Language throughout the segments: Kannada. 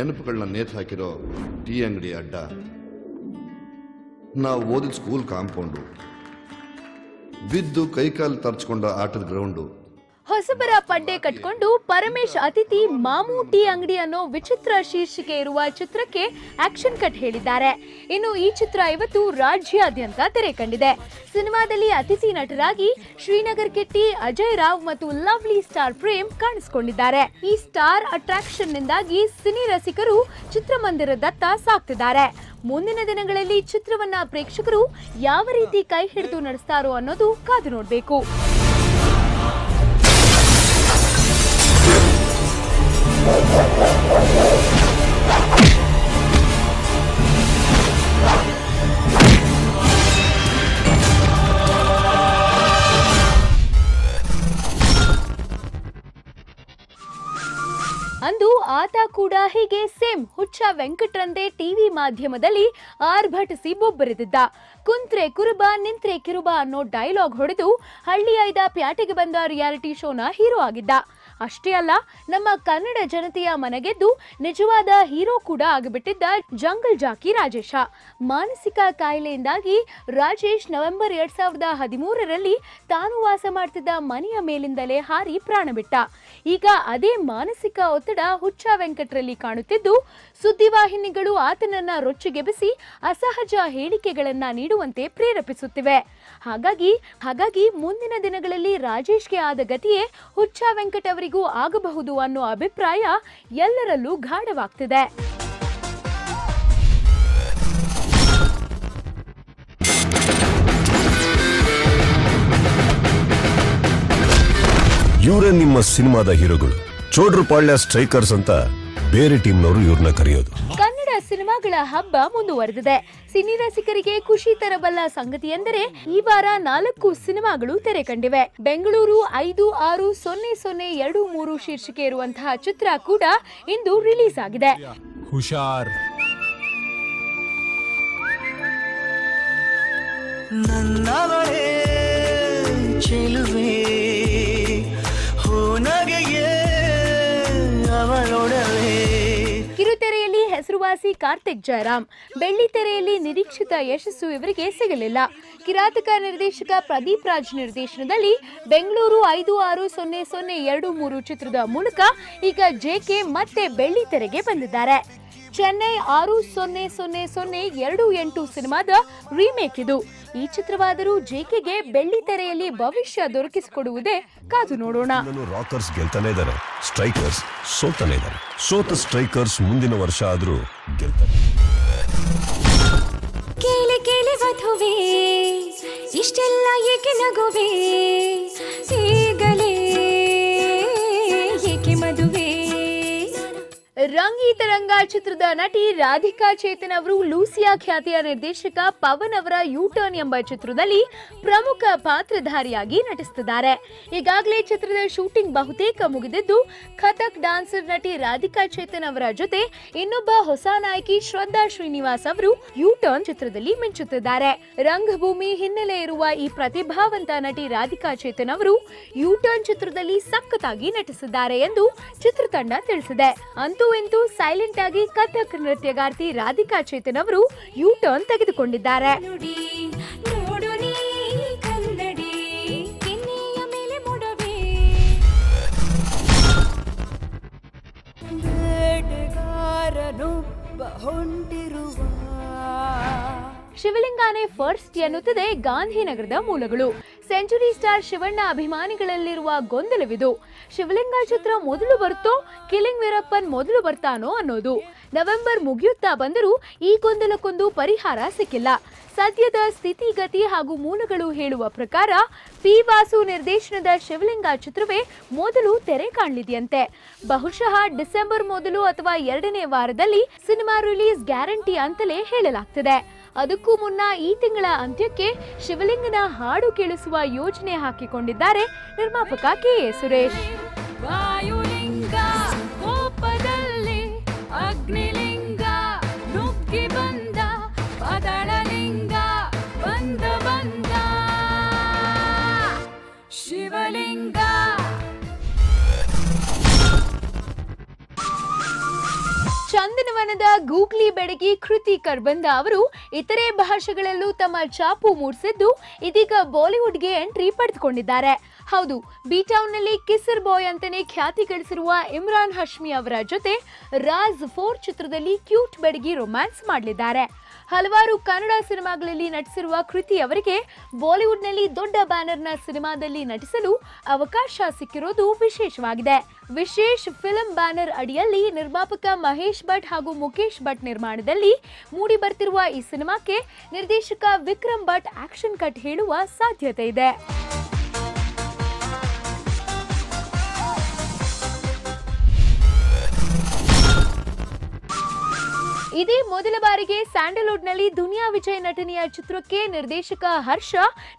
ನೆನಪುಗಳನ್ನ ನೇತು ಹಾಕಿರೋ ಟೀ ಅಂಗಡಿ ಅಡ್ಡ, ನಾವು ಓದಿದ ಸ್ಕೂಲ್ ಕಾಂಪೌಂಡು, ಬಿದ್ದು ಕೈಕಾಲು ತರ್ಚ್ಕೊಂಡ ಆಟದ ಗ್ರೌಂಡು, ಹೊಸಬರ ಪಡ್ಡೆ ಕಟ್ಕೊಂಡು ಪರಮೇಶ್ ಅತಿಥಿ ಮಾಮೂ ಟೀ ಅಂಗಡಿ ಅನ್ನೋ ವಿಚಿತ್ರ ಶೀರ್ಷಿಕೆ ಇರುವ ಚಿತ್ರಕ್ಕೆ ಆಕ್ಷನ್ ಕಟ್ ಹೇಳಿದ್ದಾರೆ. ಇನ್ನು ಈ ಚಿತ್ರ ಇವತ್ತು ರಾಜ್ಯಾದ್ಯಂತ ತೆರೆ ಕಂಡಿದೆ. ಸಿನಿಮಾದಲ್ಲಿ ಅತಿಥಿ ನಟರಾಗಿ ಶ್ರೀನಗರ್ ಕಿಟ್ಟಿ, ಅಜಯ್ ರಾವ್ ಮತ್ತು ಲವ್ಲಿ ಸ್ಟಾರ್ ಪ್ರೇಮ್ ಕಾಣಿಸಿಕೊಂಡಿದ್ದಾರೆ. ಈ ಸ್ಟಾರ್ ಅಟ್ರಾಕ್ಷನ್ ನಿಂದಾಗಿ ಸಿನಿ ರಸಿಕರು ಚಿತ್ರಮಂದಿರದತ್ತ ಸಾಗ್ತಿದ್ದಾರೆ. ಮುಂದಿನ ದಿನಗಳಲ್ಲಿ ಚಿತ್ರವನ್ನ ಪ್ರೇಕ್ಷಕರು ಯಾವ ರೀತಿ ಕೈ ಹಿಡಿದು ನಡೆಸ್ತಾರೋ ಅನ್ನೋದು ಕಾದು ನೋಡಬೇಕು. ಅಂದು ಆತ ಕೂಡ ಹೀಗೆ ಸೇಮ್ ಹುಚ್ಚ ವೆಂಕಟ್ರಂತೆ ಟಿವಿ ಮಾಧ್ಯಮದಲ್ಲಿ ಆರ್ಭಟಿಸಿ ಬೊಬ್ಬರಿದಿದ್ದ. ಕುಂತ್ರೆ ಕುರುಬ ನಿಂತ್ರೆ ಕಿರುಬ ಅನ್ನೋ ಡೈಲಾಗ್ ಹೊಡೆದು ಹಳ್ಳಿಯೈದ ಪ್ಯಾಟೆಗೆ ಬಂದ ರಿಯಾಲಿಟಿ ಶೋನ ಹೀರೋ ಆಗಿದ್ದ. ಅಷ್ಟೇ ಅಲ್ಲ, ನಮ್ಮ ಕನ್ನಡ ಜನತೆಯ ಮನಗೆದ್ದು ನಿಜವಾದ ಹೀರೋ ಕೂಡ ಆಗಿಬಿಟ್ಟಿದ್ದ ಜಂಗಲ್ ಜಾಕಿ ರಾಜೇಶ. ಮಾನಸಿಕ ಕಾಯಿಲೆಯಿಂದಾಗಿ ರಾಜೇಶ್ ನವೆಂಬರ್ 2013ರಲ್ಲಿ ತಾನು ವಾಸ ಮಾಡ್ತಿದ್ದ ಮನೆಯ ಮೇಲಿಂದಲೇ ಹಾರಿ ಪ್ರಾಣ ಬಿಟ್ಟ. ಈಗ ಅದೇ ಮಾನಸಿಕ ಒತ್ತಡ ಹುಚ್ಚ ವೆಂಕಟ್ರಲ್ಲಿ ಕಾಣುತ್ತಿದ್ದು, ಸುದ್ದಿವಾಹಿನಿಗಳು ಆತನನ್ನ ರೊಚ್ಚಿಗೆಬ್ಬಿಸಿ ಅಸಹಜ ಹೇಳಿಕೆಗಳನ್ನ ನೀಡುವಂತೆ ಪ್ರೇರೇಪಿಸುತ್ತಿವೆ. ಹಾಗಾಗಿ ಮುಂದಿನ ದಿನಗಳಲ್ಲಿ ರಾಜೇಶ್ಗೆ ಆದ ಗತಿಯೇ ಹುಚ್ಚ ವೆಂಕಟ್ ಅವರಿಗೂ ಆಗಬಹುದು ಅನ್ನೋ ಅಭಿಪ್ರಾಯ ಎಲ್ಲರಲ್ಲೂ ಗಾಢವಾಗ್ತಿದೆ. ಇವರೇ ನಿಮ್ಮ ಸಿನಿಮಾದ ಹೀರೋಗಳು. ಚೋಡ್ರಪಾಳ್ಯ ಸ್ಟ್ರೈಕರ್ಸ್ ಅಂತ ಬೇರೆ ಟೀಮ್ನವರು ಇವ್ರನ್ನ ಕರೆಯೋದು. ಕನ್ನಡ ಸಿನಿಮಾಗಳ ಹಬ್ಬ ಮುಂದುವರೆದಿದೆ. ಸಿನಿ ರಸಿಕರಿಗೆ ಖುಷಿ ತರಬಲ್ಲ ಸಂಗತಿ ಎಂದರೆ ಈ ವಾರ 4 ಸಿನಿಮಾಗಳು ತೆರೆ ಕಂಡಿವೆ. ಬೆಂಗಳೂರು 560023 ಶೀರ್ಷಿಕೆ ಇರುವಂತಹ ಚಿತ್ರ ಕೂಡ ಇಂದು ರಿಲೀಸ್ ಆಗಿದೆ. ಹುಷಾರ್. ನನ್ನವಳೇ ಚೆಲುವೆ ಕಿರುತೆರೆಯಲ್ಲಿ ಹೆಸರುವಾಸಿ ಕಾರ್ತಿಕ್ ಜಯರಾಮ್, ಬೆಳ್ಳಿತೆರೆಯಲ್ಲಿ ನಿರೀಕ್ಷಿತ ಯಶಸ್ಸು ಇವರಿಗೆ ಸಿಗಲಿಲ್ಲ. ಕಿರಾತಕ ನಿರ್ದೇಶಕ ಪ್ರದೀಪ್ ರಾಜ್ ನಿರ್ದೇಶನದಲ್ಲಿ ಬೆಂಗಳೂರು 560023 ಚಿತ್ರದ ಮೂಲಕ ಈಗ ಜೆಕೆ ಮತ್ತೆ ಬೆಳ್ಳಿತೆರೆಗೆ ಬಂದಿದ್ದಾರೆ. ಚೆನ್ನೈ 600028 ಸಿನಿಮಾದ ರೀಮೇಕ್ ಇದು. ಈ ಚಿತ್ರವಾದರೂ ಜೆಕೆಗೆ ಬೆಳ್ಳಿತೆರೆಯಲ್ಲಿ ಭವಿಷ್ಯ ದೊರಕಿಸಿಕೊಡುವುದೇ ಕಾದು ನೋಡೋಣ. ರಾಕರ್ಸ್ ಗೆಲ್ತಾನೆ ಇದ್ದಾರೆ, ಸ್ಟ್ರೈಕರ್ಸ್ ಸೋತಾನೆ ಇದ್ದಾರೆ. ಸೋತ ಸ್ಟ್ರೈಕರ್ಸ್ ಮುಂದಿನ ವರ್ಷ ಆದ್ರೂ ಗೆಲ್ತಾರೆ. ಕೇಳಿ ಕೇಳಿ ವಧುವೆ ಇಷ್ಟೆಲ್ಲ ಏಕೆ ನಗುವೆ, ಈಗಲೇ ಏಕೆ ಮದುವೆ. ರಂಗೀತರಂಗ ಚಿತ್ರದ ನಟಿ ರಾಧಿಕಾ ಚೇತನ್ ಅವರು ಲೂಸಿಯಾ ಖ್ಯಾತಿಯ ನಿರ್ದೇಶಕ ಪವನ್ ಅವರ ಯೂಟರ್ನ್ ಎಂಬ ಚಿತ್ರದಲ್ಲಿ ಪ್ರಮುಖ ಪಾತ್ರಧಾರಿಯಾಗಿ ನಟಿಸುತ್ತಿದ್ದಾರೆ. ಈಗಾಗಲೇ ಚಿತ್ರದ ಶೂಟಿಂಗ್ ಬಹುತೇಕ ಮುಗಿದಿದ್ದು, ಕಥಕ್ ಡಾನ್ಸರ್ ನಟಿ ರಾಧಿಕಾ ಚೇತನ್ ಅವರ ಜೊತೆ ಇನ್ನೊಬ್ಬ ಹೊಸ ನಾಯಕಿ ಶ್ರದ್ಧಾ ಶ್ರೀನಿವಾಸ್ ಅವರು ಯೂಟರ್ನ್ ಚಿತ್ರದಲ್ಲಿ ಮಿಂಚುತ್ತಿದ್ದಾರೆ. ರಂಗಭೂಮಿ ಹಿನ್ನೆಲೆ ಇರುವ ಈ ಪ್ರತಿಭಾವಂತ ನಟಿ ರಾಧಿಕಾ ಚೇತನ್ ಅವರು ಯೂಟರ್ನ್ ಚಿತ್ರದಲ್ಲಿ ಸಖತ್ತಾಗಿ ನಟಿಸಿದ್ದಾರೆ ಎಂದು ಚಿತ್ರತಂಡ ತಿಳಿಸಿದೆ. ಅಂತೂ ಇಂತೂ ಸೈಲೆಂಟ್ ಆಗಿ ಕಥಕ್ ನೃತ್ಯಗಾರ್ತಿ ರಾಧಿಕಾ ಚೇತನ್ ಅವರು ಯೂಟರ್ನ್ ತೆಗೆದುಕೊಂಡಿದ್ದಾರೆ. ಶಿವಲಿಂಗಾನೇ ಫಸ್ಟ್ ಎನ್ನುತ್ತದೆ ಗಾಂಧಿನಗರದ ಮೂಲಗಳು. ಸೆಂಚುರಿ ಸ್ಟಾರ್ ಶಿವಣ್ಣ ಅಭಿಮಾನಿಗಳಲ್ಲಿರುವ ಗೊಂದಲವಿದು. ಶಿವಲಿಂಗ ಚಿತ್ರ ಮೊದಲು ಬರುತ್ತೋ, ಕಿಲಿಂಗ್ ವೀರಪ್ಪನ್ ಮೊದಲು ಬರ್ತಾನೋ ಅನ್ನೋದು. ನವೆಂಬರ್ ಮುಗಿಯುತ್ತಾ ಬಂದರೂ ಈ ಗೊಂದಲಕ್ಕೊಂದು ಪರಿಹಾರ ಸಿಕ್ಕಿಲ್ಲ. ಸದ್ಯದ ಸ್ಥಿತಿಗತಿ ಹಾಗೂ ಮೂಲಗಳು ಹೇಳುವ ಪ್ರಕಾರ ಪಿ ವಾಸು ನಿರ್ದೇಶನದ ಶಿವಲಿಂಗ ಚಿತ್ರವೇ ಮೊದಲು ತೆರೆ ಕಾಣಲಿದೆಯಂತೆ. ಬಹುಶಃ ಡಿಸೆಂಬರ್ ಮೊದಲು ಅಥವಾ 2ನೇ ವಾರದಲ್ಲಿ ಸಿನಿಮಾ ರಿಲೀಸ್ ಗ್ಯಾರಂಟಿ ಅಂತಲೇ ಹೇಳಲಾಗ್ತಿದೆ. ಅದಕ್ಕೂ ಮುನ್ನ ಈ ತಿಂಗಳ ಅಂತ್ಯಕ್ಕೆ ಶಿವಲಿಂಗನ ಹಾಡು ಕೇಳಿಸುವ ಯೋಜನೆ ಹಾಕಿಕೊಂಡಿದ್ದಾರೆ ನಿರ್ಮಾಪಕ ಕೆ.ಎ. ಸುರೇಶ್. ವಾಯುಲಿಂಗ ಕೋಪದಲ್ಲಿ ಅಗ್ನಿಲಿಂಗ ನುಗ್ಗಿ ಬಂದ ಪದಳಲಿಂಗ ಬಂದ ಬಂದ ಶಿವಲಿಂಗ. ಚಂದನವನದ ಗೂಗ್ಲಿ ಬೆಡಗಿ ಕೃತಿ ಕರ್ಬಂದ ಅವರು ಇತರೆ ಭಾಷೆಗಳಲ್ಲೂ ತಮ್ಮ ಛಾಪು ಮೂಡಿಸಿದ್ದು ಇದೀಗ ಬಾಲಿವುಡ್ಗೆ ಎಂಟ್ರಿ ಪಡೆದುಕೊಂಡಿದ್ದಾರೆ. ಹೌದು, ಬಿ ಟೌನ್ನಲ್ಲಿ ಕಿಸರ್ ಬಾಯ್ ಅಂತಾನೆ ಖ್ಯಾತಿ ಗಳಿಸಿರುವ ಇಮ್ರಾನ್ ಹಶ್ಮಿ ಅವರ ಜೊತೆ ರಾಜ್ 4 ಚಿತ್ರದಲ್ಲಿ ಕ್ಯೂಟ್ ಬೆಡಗಿ ರೊಮ್ಯಾನ್ಸ್ ಮಾಡಲಿದ್ದಾರೆ. ಹಲವಾರು ಕನ್ನಡ ಸಿನಿಮಾಗಳಲ್ಲಿ ನಟಿಸಿರುವ ಕೃತಿ ಅವರಿಗೆ ಬಾಲಿವುಡ್ನಲ್ಲಿ ದೊಡ್ಡ ಬ್ಯಾನರ್ನ ಸಿನಿಮಾದಲ್ಲಿ ನಟಿಸಲು ಅವಕಾಶ ಸಿಕ್ಕಿರೋದು ವಿಶೇಷವಾಗಿದೆ. ವಿಶೇಷ್ ಫಿಲ್ಮ್ ಬ್ಯಾನರ್ ಅಡಿಯಲ್ಲಿ ನಿರ್ಮಾಪಕ ಮಹೇಶ್ ಭಟ್ ಹಾಗೂ ಮುಖೇಶ್ ಭಟ್ ನಿರ್ಮಾಣದಲ್ಲಿ ಮೂಡಿ ಬರ್ತಿರುವ ಈ ಸಿನಿಮಾಕ್ಕೆ ನಿರ್ದೇಶಕ ವಿಕ್ರಮ್ ಭಟ್ ಆಕ್ಷನ್ ಕಟ್ ಹೇಳುವ ಸಾಧ್ಯತೆ ಇದೆ. ಇದೇ ಮೊದಲ ಬಾರಿಗೆ ಸ್ಯಾಂಡಲ್ವುಡ್ನಲ್ಲಿ ದುನಿಯಾ ವಿಜಯ್ ನಟನೆಯ ಚಿತ್ರಕ್ಕೆ ನಿರ್ದೇಶಕ ಹರ್ಷ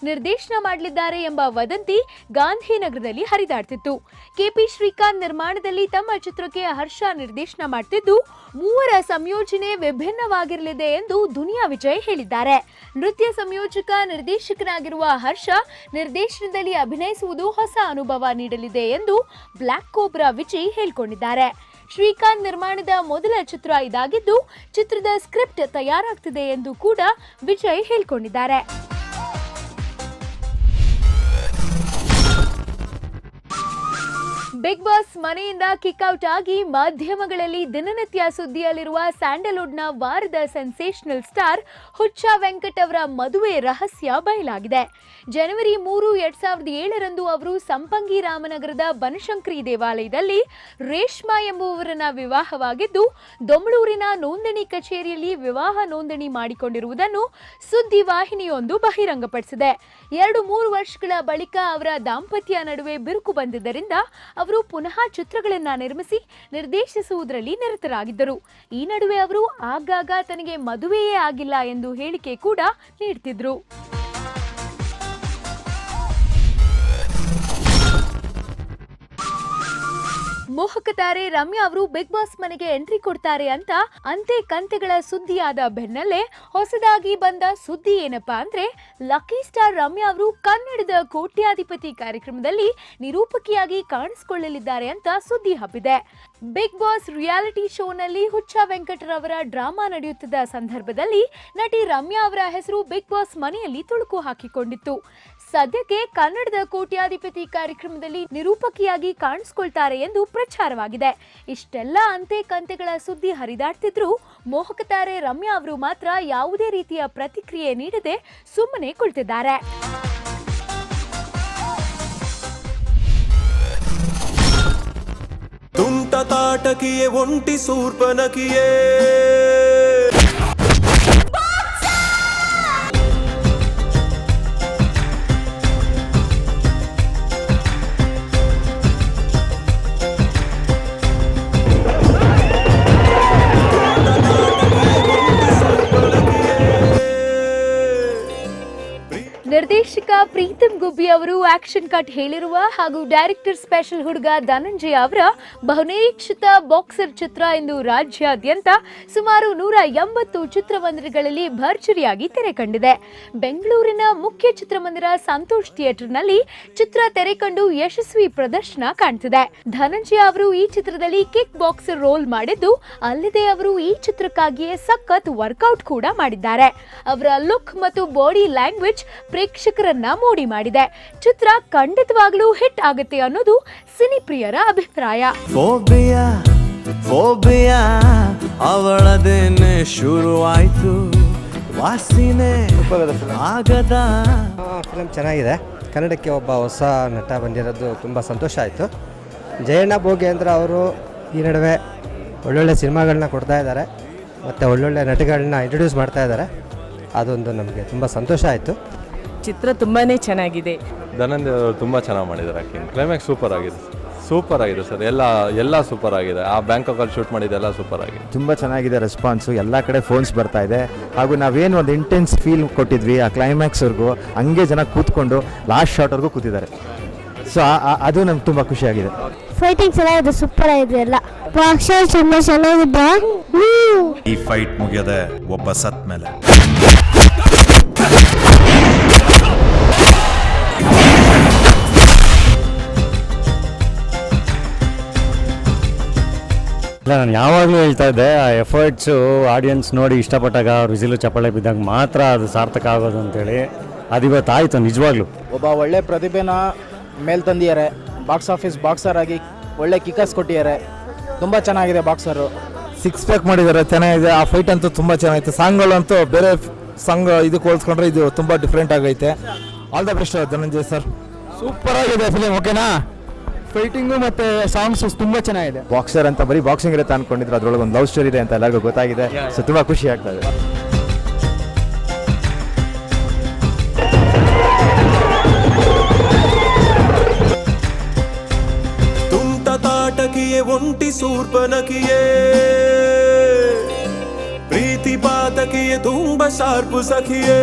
ನಿರ್ದೇಶನ ಮಾಡಲಿದ್ದಾರೆ ಎಂಬ ವದಂತಿ ಗಾಂಧಿನಗರದಲ್ಲಿ ಹರಿದಾಡ್ತಿತ್ತು. ಕೆಪಿ ಶ್ರೀಕಾಂತ್ ನಿರ್ಮಾಣದಲ್ಲಿ ತಮ್ಮ ಚಿತ್ರಕ್ಕೆ ಹರ್ಷ ನಿರ್ದೇಶನ ಮಾಡ್ತಿದ್ದು ಮೂವರ ಸಂಯೋಜನೆ ವಿಭಿನ್ನವಾಗಿರಲಿದೆ ಎಂದು ದುನಿಯಾ ವಿಜಯ್ ಹೇಳಿದ್ದಾರೆ. ನೃತ್ಯ ಸಂಯೋಜಕ ನಿರ್ದೇಶಕನಾಗಿರುವ ಹರ್ಷ ನಿರ್ದೇಶನದಲ್ಲಿ ಅಭಿನಯಿಸುವುದು ಹೊಸ ಅನುಭವ ನೀಡಲಿದೆ ಎಂದು ಬ್ಲ್ಯಾಕ್ ಕೋಬ್ರಾ ವಿಜಯ್ ಹೇಳಿಕೊಂಡಿದ್ದಾರೆ. ಶ್ರೀಕಾಂತ್ ನಿರ್ಮಾಣದ ಮೊದಲ ಚಿತ್ರ ಇದಾಗಿದ್ದು ಚಿತ್ರದ ಸ್ಕ್ರಿಪ್ಟ್ ತಯಾರಾಗ್ತಿದೆ ಎಂದು ಕೂಡ ವಿಜಯ್ ಹೇಳಿಕೊಂಡಿದ್ದಾರೆ. ಬಿಗ್ ಬಾಸ್ ಮನೆಯಿಂದ ಕಿಕ್ಔಟ್ ಆಗಿ ಮಾಧ್ಯಮಗಳಲ್ಲಿ ದಿನನಿತ್ಯ ಸುದ್ದಿಯಲ್ಲಿರುವ ಸ್ಯಾಂಡಲ್ವುಡ್ನ ವಾರದ ಸೆನ್ಸೇಷನಲ್ ಸ್ಟಾರ್ ಹುಚ್ಚ ವೆಂಕಟ್ ಅವರ ಮದುವೆ ರಹಸ್ಯ ಬಯಲಾಗಿದೆ. ಜನವರಿ 3, 2007ರಂದು ಅವರು ಸಂಪಂಗಿ ರಾಮನಗರದ ಬನಶಂಕರಿ ದೇವಾಲಯದಲ್ಲಿ ರೇಷ್ಮಾ ಎಂಬುವವರನ್ನ ವಿವಾಹವಾಗಿದ್ದು ದೊಂಬಳೂರಿನ ನೋಂದಣಿ ಕಚೇರಿಯಲ್ಲಿ ವಿವಾಹ ನೋಂದಣಿ ಮಾಡಿಕೊಂಡಿರುವುದನ್ನು ಸುದ್ದಿ ವಾಹಿನಿಯೊಂದು ಬಹಿರಂಗಪಡಿಸಿದೆ. 2-3 ವರ್ಷಗಳ ಬಳಿಕ ಅವರ ದಾಂಪತ್ಯ ನಡುವೆ ಬಿರುಕು ಬಂದಿದ್ದರಿಂದ ಅವರು ಪುನಃ ಚಿತ್ರಗಳನ್ನ ನಿರ್ಮಿಸಿ ನಿರ್ದೇಶಿಸುವುದರಲ್ಲಿ ನಿರತರಾಗಿದ್ದರು. ಈ ನಡುವೆ ಅವರು ಆಗಾಗ ತನಗೆ ಮದುವೆಯೇ ಆಗಿಲ್ಲ ಎಂದು ಹೇಳಿಕೆ ಕೂಡ ನೀಡ್ತಿದ್ರು. ಮೋಹಕ ತಾರೆ ರಮ್ಯಾ ಅವರು ಬಿಗ್ ಬಾಸ್ ಮನೆಗೆ ಎಂಟ್ರಿ ಕೊಡ್ತಾರೆ ಅಂತ ಅಂತೆ ಕಂತೆಗಳ ಸುದ್ದಿಯಾದ ಬೆನ್ನಲ್ಲೇ ಹೊಸದಾಗಿ ಬಂದ ಸುದ್ದಿ ಏನಪ್ಪಾ ಅಂದ್ರೆ ಲಕ್ಕಿ ಸ್ಟಾರ್ ರಮ್ಯಾ ಅವರು ಕನ್ನಡದ ಕೋಟ್ಯಾಧಿಪತಿ ಕಾರ್ಯಕ್ರಮದಲ್ಲಿ ನಿರೂಪಕಿಯಾಗಿ ಕಾಣಿಸಿಕೊಳ್ಳಲಿದ್ದಾರೆ ಅಂತ ಸುದ್ದಿ ಹಬ್ಬಿದೆ. ಬಿಗ್ ಬಾಸ್ ರಿಯಾಲಿಟಿ ಶೋನಲ್ಲಿ ಹುಚ್ಚ ವೆಂಕಟರವರ ಡ್ರಾಮಾ ನಡೆಯುತ್ತಿದ್ದ ಸಂದರ್ಭದಲ್ಲಿ ನಟಿ ರಮ್ಯಾ ಅವರ ಹೆಸರು ಬಿಗ್ ಬಾಸ್ ಮನೆಯಲ್ಲಿ ತುಳುಕು ಹಾಕಿಕೊಂಡಿತ್ತು. ಸದ್ಯಕ್ಕೆ ಕನ್ನಡದ ಕೋಟ್ಯಾಧಿಪತಿ ಕಾರ್ಯಕ್ರಮದಲ್ಲಿ ನಿರೂಪಕಿಯಾಗಿ ಕಾಣಿಸಿಕೊಳ್ತಾರೆ ಎಂದು ಪ್ರಚಾರವಾಗಿದೆ. ಇಷ್ಟೆಲ್ಲ ಅಂತೆ ಕಂತೆಗಳ ಸುದ್ದಿ ಹರಿದಾಡ್ತಿದ್ರು ಮೋಹಕ ತಾರೆ ರಮ್ಯಾ ಅವರು ಮಾತ್ರ ಯಾವುದೇ ರೀತಿಯ ಪ್ರತಿಕ್ರಿಯೆ ನೀಡದೆ ಸುಮ್ಮನೆ ಕುಳಿತಿದ್ದಾರೆ. ತುಂಟ ತಾಟಕಿಯೇ ಒಂಟಿ ಸೂರ್ಪನಕಿಯೇ ನಿರ್ದೇಶಕ ಪ್ರೀತಮ್ ಗುಬ್ಬಿ ಅವರು ಆಕ್ಷನ್ ಕಟ್ ಹೇಳಿರುವ ಹಾಗೂ ಡೈರೆಕ್ಟರ್ ಸ್ಪೆಷಲ್ ಹುಡುಗ ಧನಂಜಯ ಅವರ ಬಹುನಿರೀಕ್ಷಿತ ಬಾಕ್ಸರ್ ಚಿತ್ರ ಇಂದು ರಾಜ್ಯಾದ್ಯಂತ ಸುಮಾರು 180 ಚಿತ್ರಮಂದಿರಗಳಲ್ಲಿ ಭರ್ಜರಿಯಾಗಿ ತೆರೆ ಕಂಡಿದೆ. ಬೆಂಗಳೂರಿನ ಮುಖ್ಯ ಚಿತ್ರಮಂದಿರ ಸಂತೋಷ್ ಥಿಯೇಟರ್ನಲ್ಲಿ ಚಿತ್ರ ತೆರೆ ಕಂಡು ಯಶಸ್ವಿ ಪ್ರದರ್ಶನ ಕಾಣ್ತಿದೆ. ಧನಂಜಯ ಅವರು ಈ ಚಿತ್ರದಲ್ಲಿ ಕಿಕ್ ಬಾಕ್ಸರ್ ರೋಲ್ ಮಾಡಿದ್ದು ಅಲ್ಲದೆ ಅವರು ಈ ಚಿತ್ರಕ್ಕಾಗಿಯೇ ಸಖತ್ ವರ್ಕೌಟ್ ಕೂಡ ಮಾಡಿದ್ದಾರೆ. ಅವರ ಲುಕ್ ಮತ್ತು ಬಾಡಿ ಲ್ಯಾಂಗ್ವೇಜ್ ಪ್ರೇಕ್ಷಕರನ್ನ ಮೋಡಿ ಮಾಡಿದೆ. ಚಿತ್ರ ಖಂಡಿತವಾಗ್ಲೂ ಹಿಟ್ ಆಗುತ್ತೆ ಅನ್ನೋದು ಸಿನಿಪ್ರಿಯರ ಅಭಿಪ್ರಾಯ. ಅವಳದೇನೆ ಶುರುವಾಯ್ತು ವಾಸಿನೆ ಆಗದ. ಫಿಲಮ್ ಚೆನ್ನಾಗಿದೆ. ಕನ್ನಡಕ್ಕೆ ಒಬ್ಬ ಹೊಸ ನಟ ಬಂದಿರೋದು ತುಂಬ ಸಂತೋಷ ಆಯಿತು. ಜಯಣ್ಣ ಭೋಗೇಂದ್ರ ಅವರು ಈ ನಡುವೆ ಒಳ್ಳೊಳ್ಳೆ ಸಿನಿಮಾಗಳನ್ನ ಕೊಡ್ತಾ ಇದ್ದಾರೆ ಮತ್ತು ಒಳ್ಳೊಳ್ಳೆ ನಟಿಗಳನ್ನ ಇಂಟ್ರೊಡ್ಯೂಸ್ ಮಾಡ್ತಾ ಇದ್ದಾರೆ. ಅದೊಂದು ನಮಗೆ ತುಂಬ ಸಂತೋಷ ಆಯಿತು. ಚಿತ್ರ ತುಂಬಾ ಚೆನ್ನಾಗಿದೆ. ಧನಂಜಯ ಅವರು ತುಂಬ ಚೆನ್ನಾಗಿ ಮಾಡಿದ್ದಾರೆ. ಆ್ಯಕ್ಟಿಂಗ್ ಕ್ಲೈಮ್ಯಾಕ್ಸ್ ಸೂಪರ್ ಆಗಿದೆ ಸರ್. ಎಲ್ಲ ಸೂಪರ್ ಆಗಿದೆ. ಆ ಬ್ಯಾಂಕಾಕಲ್ಲಿ ಶೂಟ್ ಮಾಡಿದ್ದೆಲ್ಲ ಸೂಪರ್ ಆಗಿದೆ. ತುಂಬ ಚೆನ್ನಾಗಿದೆ ರೆಸ್ಪಾನ್ಸು. ಎಲ್ಲ ಕಡೆ ಫೋನ್ಸ್ ಬರ್ತಾ ಇದೆ. ಹಾಗೂ ನಾವೇನು ಒಂದು ಇಂಟೆನ್ಸ್ ಫೀಲ್ ಕೊಟ್ಟಿದ್ವಿ ಆ ಕ್ಲೈಮ್ಯಾಕ್ಸ್ವರೆಗೂ ಹಂಗೆ ಜನ ಕೂತ್ಕೊಂಡು ಲಾಸ್ಟ್ ಶಾಟ್ವರೆಗೂ ಕೂತಿದ್ದಾರೆ. ಸೊ ಅದು ನಮ್ಗೆ ತುಂಬ ಖುಷಿಯಾಗಿದೆ. ಫೈಟಿಂಗ್ ಚೆನ್ನಾಗಿದೆ, ಸೂಪರ್ ಆಗಿದೆ. ಎಲ್ಲ ತುಂಬ ಚೆನ್ನಾಗಿದೆ. ಈ ಫೈಟ್ ಮುಗಿಯದೆ ಒಬ್ಬ ಸತ್ ಮೇಲೆ ಇಲ್ಲ, ನಾನು ಯಾವಾಗಲೂ ಹೇಳ್ತಾ ಇದ್ದೆ, ಆ ಎಫರ್ಟ್ಸು ಆಡಿಯನ್ಸ್ ನೋಡಿ ಇಷ್ಟಪಟ್ಟಾಗ ಅವ್ರು ವಿಸಿಲು ಚಪ್ಪಾಳೆ ಬಿದ್ದಾಗ ಮಾತ್ರ ಅದು ಸಾರ್ಥಕ ಆಗೋದು ಅಂತೇಳಿ. ಅದಿವತ್ತು ಆಯಿತು ನಿಜವಾಗ್ಲೂ. ಒಬ್ಬ ಒಳ್ಳೆ ಪ್ರತಿಭೆನ ಮೇಲ್ ತಂದಿದ್ದಾರೆ. ಬಾಕ್ಸ್ ಆಫೀಸ್ ಬಾಕ್ಸರ್ ಆಗಿ ಒಳ್ಳೆ ಕಿಕ್ಕರ್ಸ್ ಕೊಟ್ಟಿದ್ದಾರೆ. ತುಂಬ ಚೆನ್ನಾಗಿದೆ ಬಾಕ್ಸರು. 6 ಪ್ಯಾಕ್ ಮಾಡಿದ್ದಾರೆ, ಚೆನ್ನಾಗಿದೆ. ಆ ಫೈಟ್ ಅಂತೂ ತುಂಬ ಚೆನ್ನಾಗಿತ್ತು. ಸಾಂಗ್ಗಳಂತೂ ಬೇರೆ ಸಾಂಗ್ ಇದಕ್ಕೆ ಹೋಲಿಸ್ಕೊಂಡ್ರೆ ಇದು ತುಂಬ ಡಿಫ್ರೆಂಟ್ ಆಗೈತೆ. All the best Dhananjay sir. Super ಆಗಿದೆ ಫಿಲಿಮ್. ಓಕೆನಾ? ಫೈಟಿಂಗು ಮತ್ತು ಸಾಂಗ್ಸ್ ತುಂಬ ಚೆನ್ನಾಗಿದೆ. ಬಾಕ್ಸರ್ ಅಂತ ಬರೀ ಬಾಕ್ಸಿಂಗ್ ಇರುತ್ತೆ ಅನ್ಕೊಂಡಿದ್ರು, ಅದ್ರೊಳಗೆ ಒಂದು ಲವ್ ಸ್ಟೋರಿ ಇದೆ ಅಂತ ಎಲ್ಲರಿಗೂ ಗೊತ್ತಾಗಿದೆ. ಸೊ ತುಂಬ ಖುಷಿ ಆಗ್ತಾ ಇದೆ. ತುಂಟ ತಾಟಕಿಯೇ ಒಂಟಿ ಸೂರ್ಪನಕಿಯೇ ಪ್ರೀತಿ ಪಾತಕಿಯೇ ತುಂಬ ಶಾರ್ಪು ಸಖಿಯೇ